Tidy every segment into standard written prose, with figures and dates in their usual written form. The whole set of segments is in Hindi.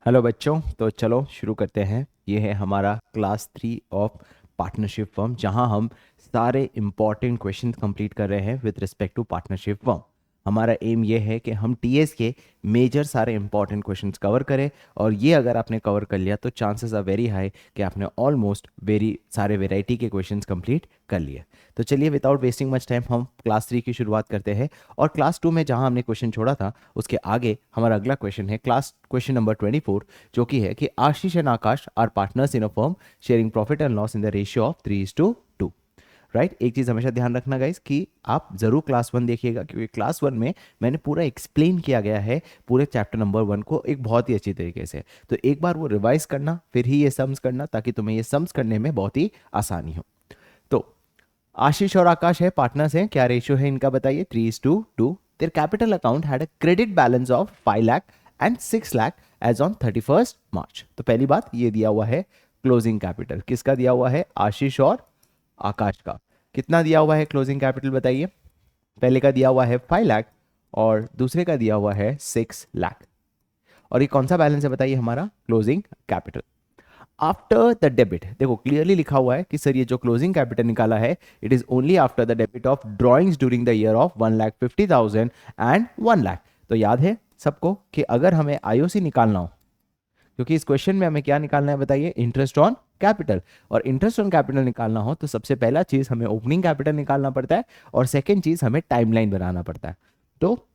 हेलो बच्चों, तो चलो शुरू करते हैं। ये है हमारा क्लास 3 ऑफ पार्टनरशिप फर्म, जहां हम सारे इम्पॉर्टेंट क्वेश्चन कंप्लीट कर रहे हैं with respect to partnership firm. हमारा एम ये है कि हम टीएस के मेजर सारे इंपॉर्टेंट क्वेश्चंस कवर करें, और ये अगर आपने कवर कर लिया तो चांसेस आर वेरी हाई कि आपने ऑलमोस्ट वेरी सारे वेराइटी के क्वेश्चंस कंप्लीट कर लिए। तो चलिए विदाउट वेस्टिंग मच टाइम हम क्लास 3 की शुरुआत करते हैं। और क्लास 2 में जहां हमने क्वेश्चन छोड़ा था उसके आगे हमारा अगला क्वेश्चन है क्वेश्चन नंबर 24, जो कि है कि Ashish and Akash are partners in a firm sharing profit and loss in the ratio of 3:2। Right, एक चीज़ हमेशा ध्यान रखना गाइस कि आप जरूर क्लास 1 देखिएगा, क्योंकि क्लास 1 में मैंने पूरा एक्सप्लेन किया गया है पूरे चैप्टर नंबर 1 को एक बहुत ही अच्छी तरीके से। तो एक बार वो रिवाइज करना, फिर ही ये सम्स करना, ताकि तुम्हें ये सम्स करने में बहुत ही आसानी हो। तो आशीष और आकाश है, पार्टनर्स हैं। क्या रेशियो है इनका बताइए? 3:2। Their capital account had a credit balance of 5 lakh and 6 lakh as on 31 March. तो पहली बात ये दिया हुआ है क्लोजिंग कैपिटल, किसका दिया हुआ है? आशीष और आकाश का। कितना दिया हुआ है क्लोजिंग कैपिटल बताइए? पहले का दिया हुआ है 5 लाख और दूसरे का दिया हुआ है 6 लाख। और ये कौन सा बैलेंस है बताइए? हमारा closing capital. After the debit, देखो क्लियरली लिखा हुआ है कि सर ये जो क्लोजिंग कैपिटल निकाला है, it is only after the debit of drawings during the year of 1,50,000 and 1 lakh. तो याद है सबको कि अगर हमें आईओसी निकालना हो, क्योंकि इस क्वेश्चन में हमें क्या निकालना है बताइए? Interest on capital. और इंटरेस्ट ऑन कैपिटल निकालना हो तो सबसे पहला चीज हमें ओपनिंग कैपिटल निकालना पड़ता है, और सेकेंड चीज हमें टाइमलाइन बनाना पड़ता है। तो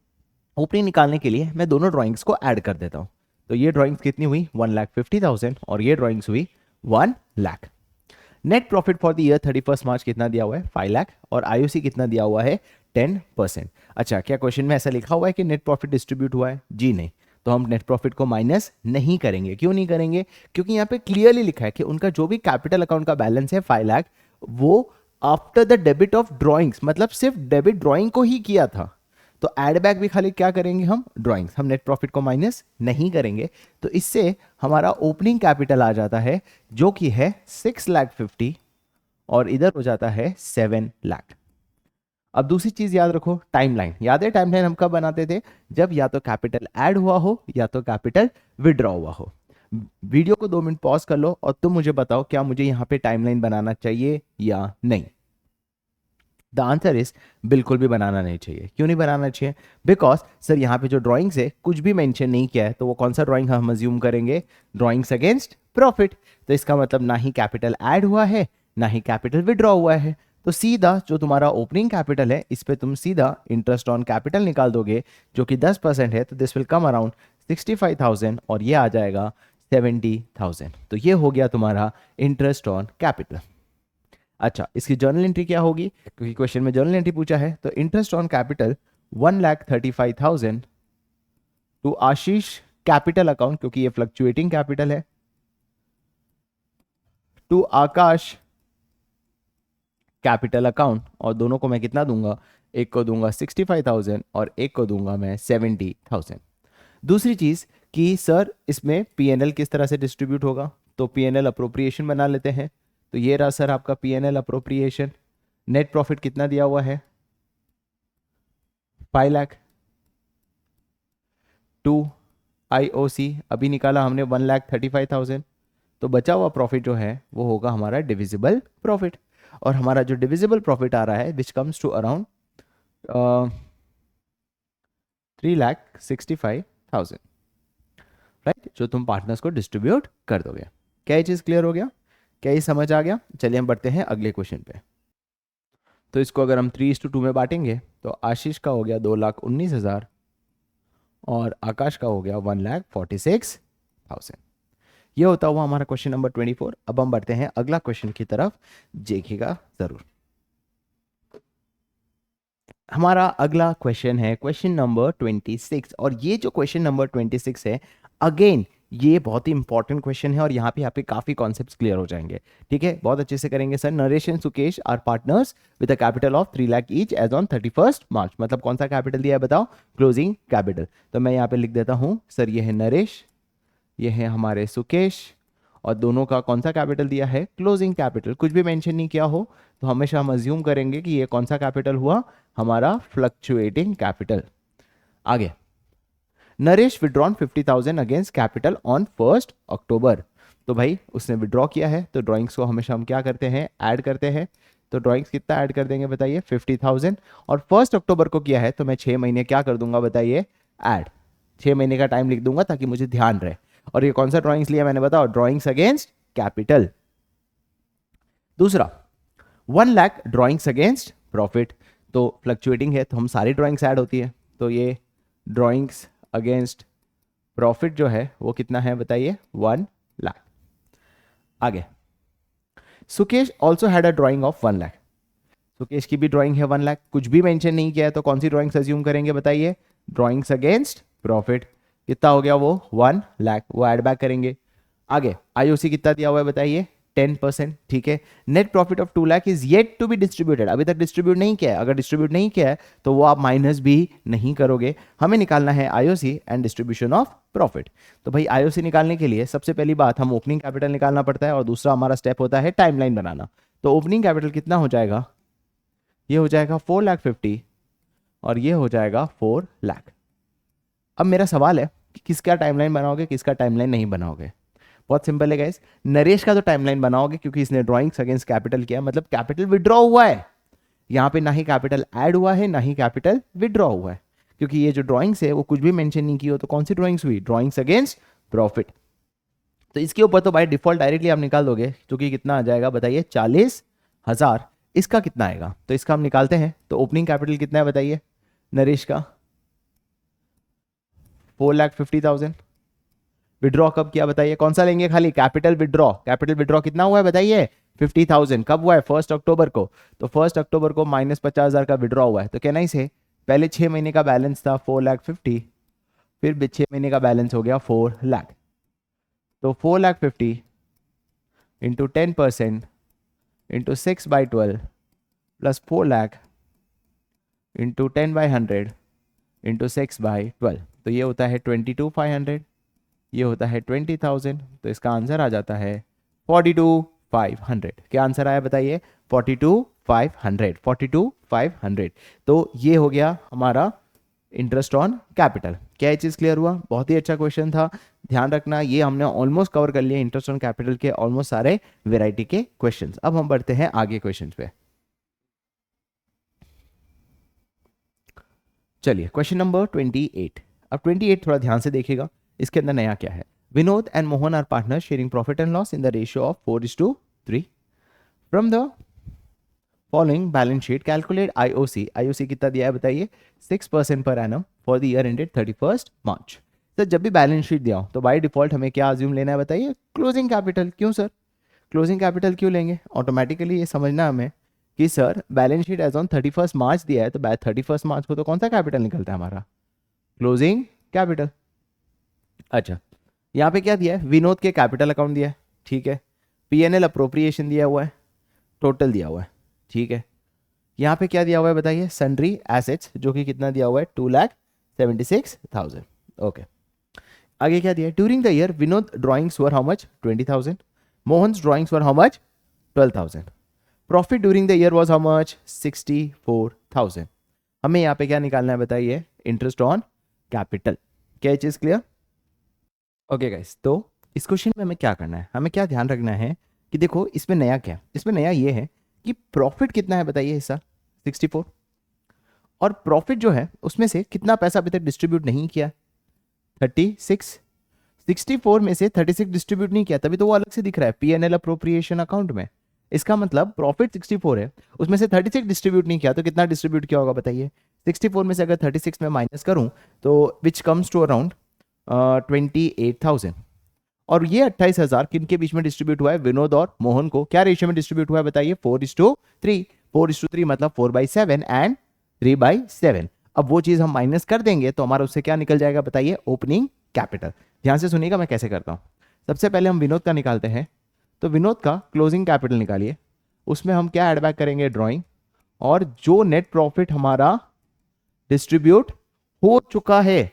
ओपनिंग निकालने के लिए मैं दोनों ड्राइंग्स को ऐड कर देता हूं। तो ये ड्राइंग्स कितनी हुई? 1,50,000, और ये ड्राइंग्स हुई 1 lakh. Net profit for the year 31 मार्च कितना दिया हुआ है? 5 लाख। और आईओसी कितना दिया हुआ है? 10%। अच्छा, क्या क्वेश्चन में ऐसा लिखा हुआ है कि नेट प्रॉफिट डिस्ट्रीब्यूट हुआ है? जी नहीं। तो हम नेट प्रॉफिट को माइनस नहीं करेंगे। क्यों नहीं करेंगे? क्योंकि यहाँ पे क्लियरली लिखा है कि उनका जो भी कैपिटल अकाउंट का बैलेंस है 5 लाख, वो after the debit of drawings, मतलब सिर्फ डेबिट ड्रॉइंग को ही किया था। तो एड बैक भी खाली क्या करेंगे? हम ड्रॉइंग्स, हम नेट प्रॉफिट को माइनस नहीं करेंगे। तो इससे हमारा ओपनिंग कैपिटल आ जाता है जो कि है 6,50,000, और इधर हो जाता है 7 लाख। अब दूसरी चीज याद रखो, टाइमलाइन। याद है टाइमलाइन हम कब बनाते थे? जब या तो कैपिटल ऐड हुआ हो या तो कैपिटल विड्रॉ हुआ हो। वीडियो को 2 मिनट पॉज कर लो और तुम मुझे बताओ क्या मुझे यहाँ पे टाइमलाइन बनाना चाहिए या नहीं। द आंसर इज बिल्कुल भी बनाना नहीं चाहिए। क्यों नहीं बनाना चाहिए? बिकॉज सर यहाँ पे जो ड्राइंग्स है कुछ भी मेंशन नहीं किया है, तो वो कौन सा ड्राइंग हम अज्यूम करेंगे? Drawings against profit. तो इसका मतलब ना ही कैपिटल ऐड हुआ है ना ही कैपिटल विड्रॉ हुआ है। तो सीधा जो तुम्हारा ओपनिंग कैपिटल है इस पे तुम सीधा इंटरेस्ट ऑन कैपिटल निकाल दोगे, जो कि 10% है। तो दिस विल कम अराउंड 65,000, और ये आ जाएगा 70,000। तो ये हो गया तुम्हारा इंटरेस्ट ऑन कैपिटल। अच्छा, इसकी जर्नल एंट्री क्या होगी? क्योंकि क्वेश्चन में जर्नल एंट्री पूछा है, तो interest on capital 1,35,000 to Ashish capital account, क्योंकि ये फ्लक्चुएटिंग कैपिटल है, टू आकाश कैपिटल अकाउंट। और दोनों को मैं कितना दूंगा? एक को दूंगा 65,000 और एक को दूंगा मैं 70,000। दूसरी चीज कि सर इसमें पीएनएल किस तरह से डिस्ट्रीब्यूट होगा? तो पीएनएल अप्रोप्रिएशन बना लेते हैं। तो ये रहा सर आपका पीएनएल अप्रोप्रिएशन। नेट प्रॉफिट कितना दिया हुआ है? 5 लाख। टू आईओसी अभी निकाला हमने 1,35,000। तो बचा हुआ प्रॉफिट जो है वो होगा हमारा डिविजिबल प्रॉफिट। और हमारा जो डिविजिबल प्रॉफिट आ रहा है which comes to around 3,65,000, right, जो तुम पार्टनर्स को डिस्ट्रीब्यूट कर दोगे। क्या ये चीज़ क्लियर हो गया? क्या ये समझ आ गया? चलिए हम बढ़ते हैं अगले क्वेश्चन पे। तो इसको अगर हम 3:2 में बांटेंगे तो आशीष का हो गया 2,19,000 और आकाश का हो गया 1,46,000। ये होता हुआ हमारा क्वेश्चन नंबर 24। अब हम बढ़ते हैं अगला क्वेश्चन की तरफ, देखिएगा जरूर। हमारा अगला क्वेश्चन है क्वेश्चन नंबर 26, और ये जो क्वेश्चन नंबर 26 है, अगेन ये बहुत ही इंपॉर्टेंट क्वेश्चन है, और यहाँ पे आपके काफी कॉन्सेप्ट्स क्लियर हो जाएंगे। ठीक है, बहुत अच्छे से करेंगे sir. Naresh and Sukesh are partners with a capital of 3 lakh each as on 31 March. मतलब कौन सा कैपिटल दिया है बताओ? Closing capital. तो मैं यहाँ पे लिख देता हूँ सर, ये है नरेश, ये है हमारे सुकेश, और दोनों का कौन सा कैपिटल दिया है? Closing capital. कुछ भी मेंशन नहीं किया हो तो हमेशा हम अज्यूम करेंगे कि ये कौन सा कैपिटल हुआ? हमारा फ्लक्चुएटिंग कैपिटल। आगे Naresh withdrawn 50,000 against capital on 1 अक्टूबर। तो भाई उसने विड्रॉ किया है, तो ड्राइंग्स को हमेशा हम क्या करते हैं, ऐड करते हैं। तो ड्राइंग्स कितना ऐड कर देंगे बताइए, 50,000। और 1 अक्टूबर को किया है तो मैं 6 महीने क्या कर दूंगा बताइए, ऐड। 6 महीने का टाइम लिख दूंगा ताकि मुझे ध्यान रहे। और ये कौन सा ड्राइंग्स लिया मैंने बताओ, ड्राइंग्स अगेंस्ट कैपिटल। दूसरा 1 लाख ड्राइंग्स अगेंस्ट प्रॉफिट। तो फ्लक्चुएटिंग है तो हम सारी ड्राइंग्स ऐड होती है, तो ये ड्राइंग्स अगेंस्ट प्रॉफिट जो है वो कितना है बताइए, 1 लाख। आगे Sukesh also had a drying of 1 lakh. Sukesh की भी ड्राइंग है 1 लाख, कुछ भी मेंशन नहीं किया है, तो कौन सी ड्राइंग्स अज्यूम करेंगे बताइए, ड्राइंग्स अगेंस्ट प्रॉफिट। कितना हो गया वो, 1 लाख, वो ऐड बैक करेंगे। आगे आईओसी कितना दिया हुआ है बताइए, 10%, ठीक है। Net profit of 2 lakh is yet to be distributed, अभी तक डिस्ट्रीब्यूट नहीं किया है। अगर डिस्ट्रीब्यूट नहीं किया है तो वो आप माइनस भी नहीं करोगे। हमें निकालना है IOC and distribution of profit. तो भाई आईओसी निकालने के लिए सबसे पहली बात हम ओपनिंग कैपिटल निकालना पड़ता है, और दूसरा हमारा स्टेप होता है टाइमलाइन बनाना। तो ओपनिंग कैपिटल कितना हो जाएगा, ये हो जाएगा 4,50,000 और ये हो जाएगा 4 लाख। अब मेरा सवाल है कि किसका टाइमलाइन बनाओगे, किसका टाइमलाइन नहीं बनाओगे। बहुत सिंपल है गाइस, नरेश का तो टाइमलाइन बनाओगे क्योंकि इसने ड्राइंग्स अगेंस्ट कैपिटल किया, मतलब कैपिटल विड्रॉ हुआ है। यहाँ पे ना ही कैपिटल ऐड हुआ है ना ही कैपिटल विड्रॉ हुआ है, क्योंकि ये जो ड्राइंग्स है वो कुछ भी मेंशन नहीं की हो। तो कौन सी ड्राइंग्स हुई, ड्राइंग्स अगेंस्ट प्रॉफिट। तो इसके ऊपर तो बाय डिफॉल्ट डायरेक्टली आप निकाल दोगे, क्योंकि कितना आ जाएगा बताइए, 40,000। इसका कितना आएगा, तो इसका हम निकालते हैं। तो ओपनिंग कैपिटल कितना है बताइए नरेश का, 4,50,000। विड्रॉ कब किया बताइए, कौन सा लेंगे, खाली कैपिटल विड्रॉ। कैपिटल विड्रॉ कितना हुआ है बताइए, 50,000। कब हुआ है, 1 अक्टूबर को। तो 1 अक्टूबर को माइनस 50,000 का विड्रॉ हुआ है। तो कहना इसे पहले 6 महीने का बैलेंस था 4,50,000, फिर 6 महीने का बैलेंस हो गया 4 लाख। तो 4,50,000 into 10% into 6/12 plus 4 lakh into 10/100 into 6/12, तो ये होता है 22,500, ये होता है 20,000। तो इसका आंसर आ जाता है 42,500। क्या आंसर आया बताइए, 42,500, 42,500। तो ये हो गया हमारा इंटरेस्ट ऑन कैपिटल। क्या ये चीज़ क्लियर हुआ, बहुत ही अच्छा क्वेश्चन था। ध्यान रखना ये हमने ऑलमोस्ट कवर कर लिया इंटरेस्ट ऑन कैपिटल के ऑलमोस्ट सारे वेराइटी के क्वेश्चंस। अब हम बढ़ते हैं आगे क्वेश्चंस पे। चलिए क्वेश्चन नंबर 28। अब 28 थोड़ा ध्यान से देखिएगा, इसके अंदर नया क्या है। Vinod and Mohan are partner sharing profit and loss in the ratio of 4:3। From the following balance sheet calculate IOC. IOC कितना दिया है बताइए, 6% पर annum for the year ended 31 March. तो जब भी बैलेंस शीट दिया हो तो बाय डिफॉल्ट हमें क्या अज्यूम लेना है बताइए, क्लोजिंग कैपिटल। क्यों सर, क्लोजिंग कैपिटल क्यों लेंगे, ऑटोमेटिकली ये समझना हमें कि sir balance sheet as on 31 March दिया है, तो 31 मार्च को तो कौन सा कैपिटल निकलता है हमारा, क्लोजिंग कैपिटल। अच्छा यहाँ पे क्या दिया है, विनोद के कैपिटल अकाउंट दिया है, ठीक है। पीएनएल अप्रोप्रिएशन दिया हुआ है, टोटल दिया हुआ है, ठीक है। यहाँ पे क्या दिया हुआ है बताइए, सन्ड्री एसेट्स, जो कि कितना दिया हुआ है, 2,76,000। ओके आगे क्या दिया है, during the year Vinod drawings were how much, 20,000। Mohan's drawings were how much, 12,000। Profit during the year was how much, 64,000। हमें यहाँ पे क्या निकालना है बताइए, इंटरेस्ट ऑन कैपिटल। क्या ये चीज़ क्लियर, ओके गाइस। तो इस क्वेश्चन में हमें क्या करना है, हमें क्या ध्यान रखना है कि देखो इसमें नया क्या है, इसमें नया ये है कि प्रॉफिट कितना है बताइए इस साल, 64। और प्रॉफिट जो है उसमें से कितना पैसा अभी तक डिस्ट्रीब्यूट नहीं किया, 36। 64 में से 36 डिस्ट्रीब्यूट नहीं किया, तभी तो वो अलग से दिख रहा है पीएनएल अप्रोप्रिएशन अकाउंट में। इसका मतलब प्रॉफिट 64 है, उसमें से 36 डिस्ट्रीब्यूट नहीं किया, तो कितना डिस्ट्रीब्यूट किया होगा बताइए। 64 में से अगर 36 में माइनस करूं तो विच कम्स टू अराउंड 28,000। और ये 28,000 किन के बीच में डिस्ट्रीब्यूट हुआ है, विनोद और मोहन को। क्या रेशियो में डिस्ट्रीब्यूट हुआ है बताइए, 4:3। 4:3 मतलब 4/7 एंड 3/7। अब वो चीज हम माइनस कर देंगे तो हमारा उससे क्या निकल जाएगा बताइए, ओपनिंग कैपिटल। ध्यान से सुनिएगा मैं कैसे करता हूं। सबसे पहले हम विनोद का निकालते हैं, तो विनोद का क्लोजिंग कैपिटल निकालिए, उसमें हम क्या एड बैक करेंगे, ड्रॉइंग, और जो नेट प्रॉफिट हमारा डिस्ट्रीब्यूट हो चुका है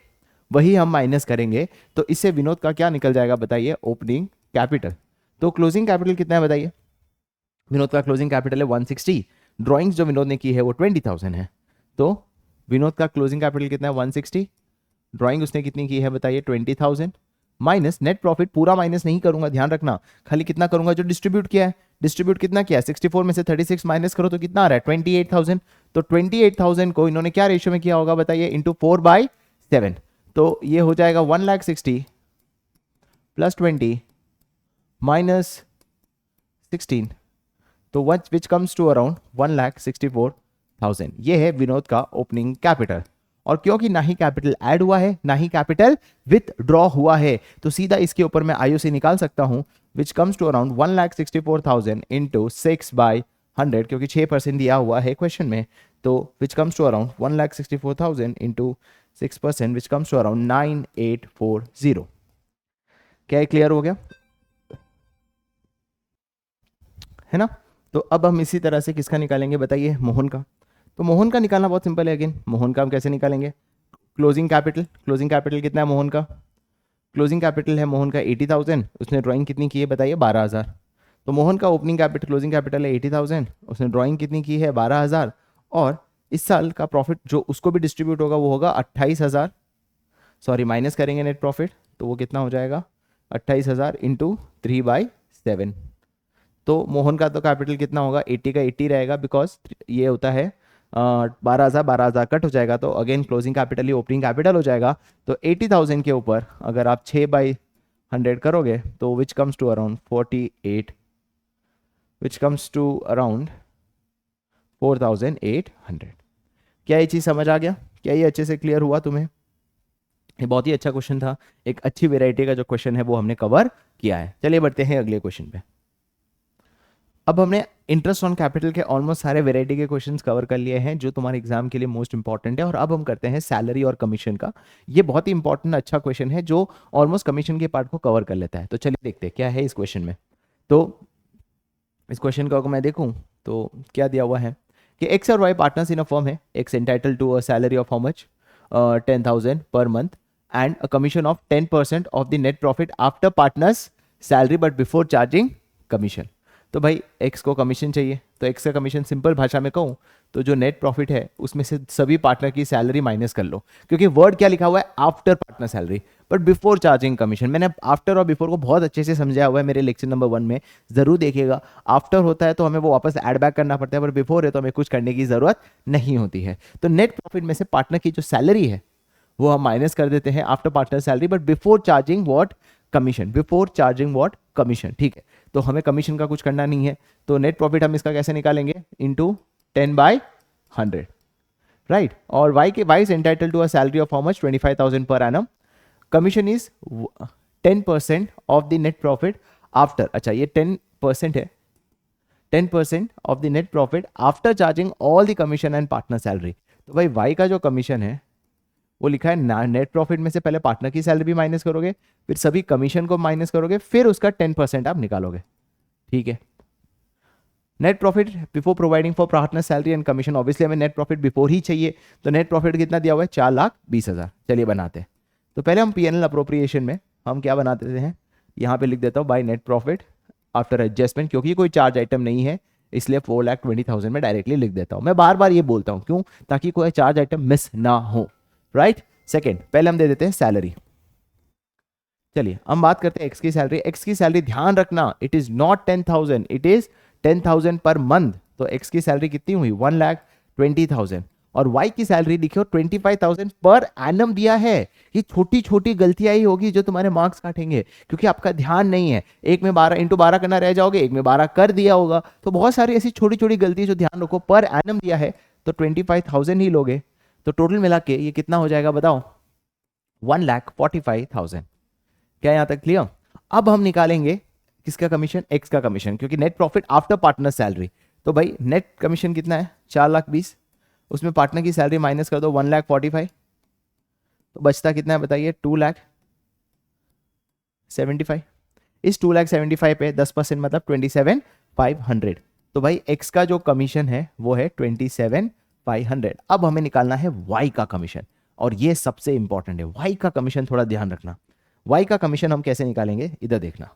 वही हम माइनस करेंगे। तो इससे विनोद का क्या निकल जाएगा बताइए, ओपनिंग कैपिटल। तो क्लोजिंग कैपिटल कितना है बताइए, विनोद का क्लोजिंग कैपिटल है 160। ड्राइंग्स जो विनोद ने की है वो 20,000 है, तो विनोद का क्लोजिंग कैपिटल कितना है, 160 ड्राइंग उसने कितनी की है बताइए 20,000 माइनस नेट प्रॉफिट, पूरा माइनस नहीं करूंगा ध्यान रखना, खाली कितना करूंगा जो डिस्ट्रीब्यूट किया है। डिस्ट्रीब्यूट कितना किया है 64 में से 36 माइनस करो तो कितना आ रहा है 28,000। तो 28,000 को इन्होंने क्या रेशियो में किया होगा बताइए इंटू 4/7, तो ये हो जाएगा 1,60,000 प्लस 20 माइनस 16, तो विच कम्स टू अराउंड 1,64,000। ये है विनोद का ओपनिंग कैपिटल। और क्योंकि ना ही कैपिटल ऐड हुआ है ना ही कैपिटल विथड्रॉ हुआ है, तो सीधा इसके ऊपर मैं आईओसी निकाल सकता हूं which comes to around 1,64,000 into 6/100, क्योंकि 6% दिया हुआ है क्वेश्चन में, तो which comes to around 1,64,000 into 6% which comes to around 9840। क्या ये क्लियर हो गया है ना? तो अब हम इसी तरह से किसका निकालेंगे बताइए, मोहन का। तो मोहन का निकालना बहुत सिंपल है। अगेन मोहन का हम कैसे निकालेंगे, क्लोजिंग कैपिटल, क्लोजिंग कैपिटल कितना है मोहन का, क्लोजिंग कैपिटल है मोहन का 80,000, उसने ड्राइंग कितनी की है बताइए 12,000। तो मोहन का ओपनिंग कैपिटल क्लोजिंग कैपिटल है 80,000, उसने ड्राइंग कितनी की है 12,000, और इस साल का प्रॉफिट जो उसको भी डिस्ट्रीब्यूट होगा वो होगा 28,000, सॉरी माइनस करेंगे नेट प्रॉफिट, तो वो कितना हो जाएगा 28,000 इंटू 3/7। तो मोहन का तो कैपिटल कितना होगा 80 का 80 रहेगा, बिकॉज ये होता है 12,000 कट हो जाएगा, तो अगेन क्लोजिंग कैपिटल ही ओपनिंग कैपिटल हो जाएगा। तो 80,000 के ऊपर अगर आप 6/100 करोगे तो which comes to around 48, which comes to around 4,800। क्या ये चीज़ समझ आ गया? क्या ये अच्छे से क्लियर हुआ तुम्हें? ये बहुत ही अच्छा क्वेश्चन था, एक अच्छी वेराइटी का जो क्वेश्चन है वो हमने कवर किया है। चलिए बढ़ते हैं अगले क्वेश्चन पे। अब हमने इंटरेस्ट ऑन कैपिटल के ऑलमोस्ट सारे वेराइटी के क्वेश्चंस कवर कर लिए हैं जो तुम्हारे एग्जाम के लिए मोस्ट इंपॉर्टेंट है, और अब हम करते हैं सैलरी और कमीशन का। ये बहुत ही इंपॉर्टेंट अच्छा क्वेश्चन है जो ऑलमोस्ट कमीशन के पार्ट को कवर कर लेता है। तो चलिए देखते हैं क्या है इस क्वेश्चन में। तो इस क्वेश्चन को अगर मैं देखूं तो क्या दिया हुआ है कि एक्स और Y partners in a firm है, X entitle to a salary of how much 10,000 per month and a commission of 10% of the net profit after partners salary but before charging commission. तो भाई एक्स को कमीशन चाहिए, तो एक्स का कमीशन सिंपल भाषा में कहूँ तो जो नेट प्रॉफिट है उसमें से सभी पार्टनर की सैलरी माइनस कर लो, क्योंकि वर्ड क्या लिखा हुआ है after partner salary but before charging commission. मैंने आफ्टर और बिफोर को बहुत अच्छे से समझाया हुआ है मेरे लेक्चर नंबर 1 में, जरूर देखिएगा। आफ्टर होता है तो हमें वो वापस ऐड बैक करना पड़ता है, पर बिफोर है तो हमें कुछ करने की जरूरत नहीं होती है। तो नेट प्रॉफिट में से पार्टनर की जो सैलरी है वो हम माइनस कर देते हैं after partner salary but before charging what commission, before charging what commission. ठीक है, तो हमें कमीशन का कुछ करना नहीं है, तो नेट प्रॉफिट हम इसका कैसे निकालेंगे इंटू 10/100, राइट। और Y is entitle to a salary of how much 25,000 पर annum, commission is 10% of the net profit after, अच्छा ये 10% है, 10% of the net profit after charging all the commission and partner salary. तो भाई वाई का जो कमीशन है वो लिखा है नेट प्रॉफिट में से पहले पार्टनर की सैलरी भी माइनस करोगे, फिर सभी कमीशन को माइनस करोगे, फिर उसका 10% आप निकालोगे। ठीक है, net profit before providing for partner salary and commission, obviously हमें नेट प्रॉफिट बिफोर ही चाहिए, तो नेट प्रॉफिट कितना दिया हुआ है 4,20,000। चलिए बनाते हैं। तो पहले हम पीएनएल अप्रोप्रिएशन में हम क्या बना देते हैं, यहाँ पे लिख देता हूँ by net profit after adjustment, क्योंकि कोई चार्ज आइटम नहीं है इसलिए 4,20,000 में डायरेक्टली लिख देता हूँ। मैं बार बार ये बोलता हूँ क्यों, ताकि कोई चार्ज आइटम मिस ना हो, राइट। सेकेंड, पहले हम दे देते हैं सैलरी। चलिए हम बात करते हैं एक्स की सैलरी। एक्स की सैलरी ध्यान रखना it is not 10,000, it is 10,000 per month. तो एक्स की सैलरी कितनी हुई 1,20,000, और वाई की सैलरी लिखो 25,000 पर एनम दिया है। ये छोटी छोटी गलतियां ही होगी जो तुम्हारे मार्क्स काटेंगे, क्योंकि आपका ध्यान नहीं है, एक में 12 इंटू 12 करना रह जाओगे, एक में 12 कर दिया होगा, तो बहुत सारी ऐसी छोटी छोटी गलती जो ध्यान रखो। पर एनम दिया है तो 25,000 ही लोगे, तो टोटल मिला के ये कितना हो जाएगा बताओ 1,45,000। क्या यहां तक क्लियर? अब हम निकालेंगे किसका कमीशन, एक्स का कमीशन, क्योंकि net profit after partner salary. तो भाई नेट कमीशन कितना है 4,20,000, उसमें पार्टनर की सैलरी माइनस कर दो 1,45,000, तो बचता कितना है बताइए 2,75,000। इस 2,75,000 पे 10% मतलब 27,500। तो भाई एक्स का जो कमीशन है वो है 27,500। अब हमें निकालना है वाई का कमीशन, और ये सबसे इंपॉर्टेंट है। वाई का कमीशन थोड़ा ध्यान रखना, वाई का कमीशन हम कैसे निकालेंगे इधर देखना।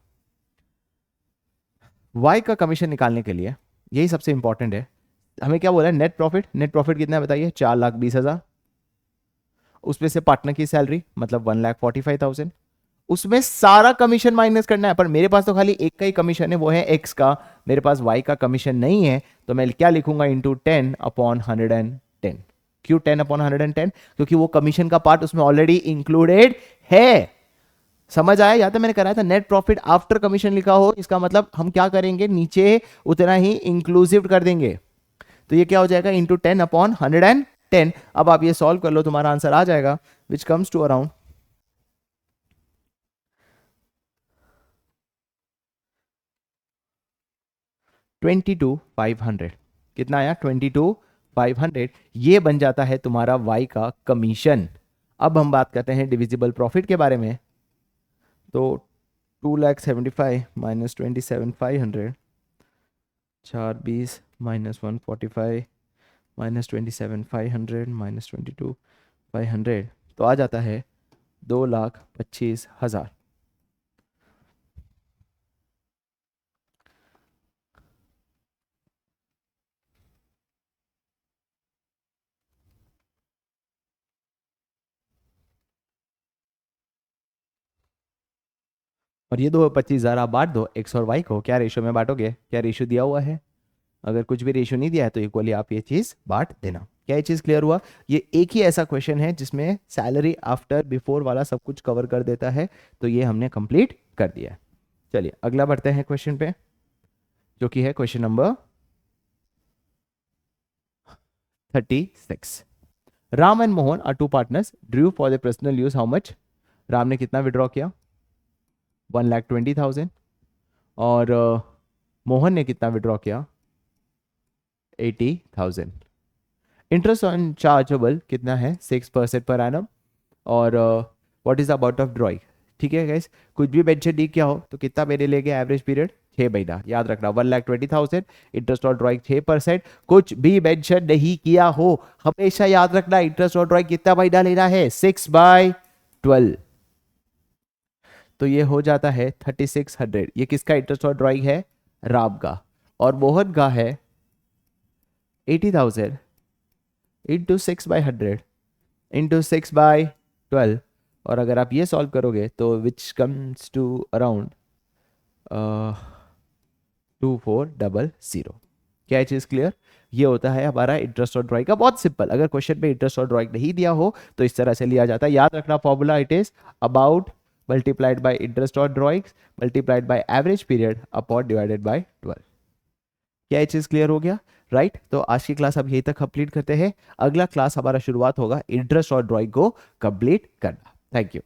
वाई का कमीशन निकालने के लिए यही सबसे इंपॉर्टेंट है। हमें क्या बोला है नेट प्रॉफिट, नेट प्रॉफिट कितना है बताइए 4,20,000, उसमें से पार्टनर की सैलरी मतलब 1,45,000, उसमें सारा कमीशन माइनस करना है। पर मेरे पास तो खाली एक का ही कमीशन है, वो है एक्स का, मेरे पास वाई का कमीशन नहीं है, तो मैं क्या लिखूंगा, इंटू 10/110। क्यों 10/110? क्योंकि वो कमीशन का पार्ट उसमें ऑलरेडी इंक्लूडेड है। समझ आया? या तो मैंने कराया था नेट प्रॉफिट आफ्टर कमीशन लिखा हो, इसका मतलब हम क्या करेंगे, नीचे उतना ही इंक्लूसिव कर देंगे। तो ये क्या हो जाएगा, इंटू 10/110। अब आप ये सॉल्व कर लो, तुम्हारा आंसर आ जाएगा, विच कम्स टू अराउंड 22,500। कितना आया, 22,500। ये बन जाता है तुम्हारा वाई का कमीशन। अब हम बात करते हैं डिविजिबल प्रॉफिट के बारे में। तो 2,75,000 माइनस 27,500, 4 20 माइनस 145 माइनस 27,500 माइनस 22,500, तो आ जाता है 2,25,000। और ये 2,25,000 आप बांट दो एक्स और वाई को, क्या रेशियो में बांटोगे, क्या रेशियो दिया हुआ है? अगर कुछ भी रेशियो नहीं दिया है तो इक्वली आप ये चीज बांट देना। क्या ये चीज क्लियर हुआ? ये एक ही ऐसा क्वेश्चन है जिसमें सैलरी आफ्टर बिफोर वाला सब कुछ कवर कर देता है, तो ये हमने कंप्लीट कर दिया है। चलिए अगला बढ़ते हैं क्वेश्चन पे, जो कि है question number 36। Ram and Mohan are two partners, drew for the personal use how much? Ram ने कितना विड्रॉ किया, 1,20,000। और मोहन ने कितना विड्रॉ किया, 80,000। इंटरेस्ट ऑन चार्जेबल कितना है, 6% पर एनम। और what is about of drawing? ठीक है गाइस, कुछ भी बेंचर डी किया हो तो कितना महीने लेंगे, एवरेज पीरियड 6 महीना, याद रखना। 1,20,000, इंटरेस्ट और ड्रॉइंग 6%। कुछ भी मेंशन नहीं किया हो, हमेशा याद रखना इंटरेस्ट और ड्रॉइंग कितना महीना लेना है, 6/12। तो ये हो जाता है 3,600। ये किसका इंटरेस्ट और ड्रॉइंग है, राम का। और मोहन का है 80,000 इंटू 6/100 इंटू 6/12। और अगर आप ये सॉल्व करोगे तो विच कम्स टू अराउंड 2400। क्या चीज क्लियर? ये होता है हमारा इंटरेस्ट और ड्रॉइंग का, बहुत सिंपल। अगर क्वेश्चन में इंटरेस्ट और ड्रॉइंग नहीं दिया हो तो इस तरह से लिया जाता है। याद रखना formula, it is about multiplied by interest और drawing multiplied by average period upon divided by 12। क्या ये चीज क्लियर हो गया? राइट तो आज की क्लास अब यहीं तक कंप्लीट करते हैं। अगला क्लास हमारा शुरुआत होगा इंटरेस्ट और ड्रॉइंग को कंप्लीट करना। Thank you.